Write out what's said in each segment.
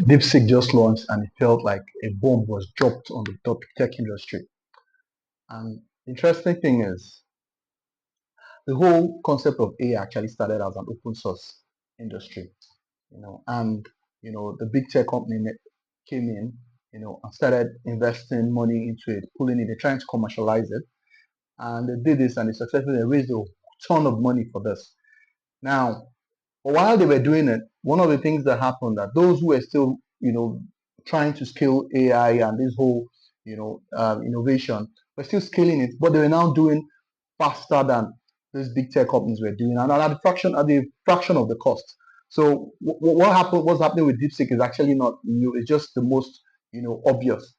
Deepseek just launched and it felt like a bomb was dropped on the top tech industry. And the interesting thing is, the whole concept of AI actually started as an open source industry, and the big tech company came in, and started investing money into it, pulling it, they're trying to commercialize it, and they did this and they successfully raised a ton of money for this. Now, while they were doing it, one of the things that happened that those who were still, trying to scale AI and this whole, innovation, were still scaling it, but they were now doing faster than these big tech companies were doing, and at the fraction of the cost. So what happened? What's happening with DeepSeek is actually not new. It's just the most, obvious.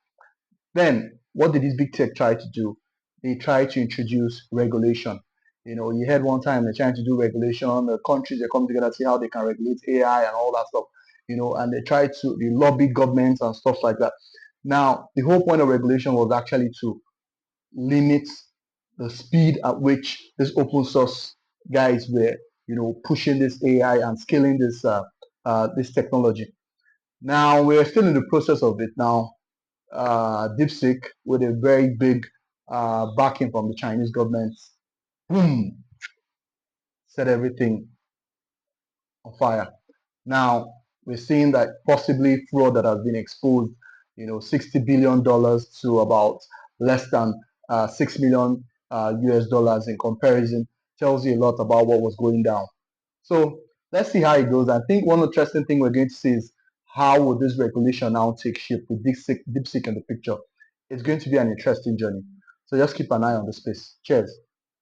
Then, what did these big tech try to do? They tried to introduce regulation. You heard one time they're trying to do regulation. The countries they come together to see how they can regulate AI and all that stuff. And they lobby governments and stuff like that. Now, the whole point of regulation was actually to limit the speed at which these open source guys were, pushing this AI and scaling this technology. Now we're still in the process of it now. DeepSeek, with a very big backing from the Chinese government, boom, set everything on fire. Now we're seeing that possibly fraud that has been exposed, $60 billion to about less than 6 million US dollars in comparison, tells you a lot about what was going down. So let's see how it goes. I think one interesting thing we're going to see is how will this regulation now take shape with DeepSeek in the picture. It's going to be an interesting journey. So just keep an eye on the space. Cheers.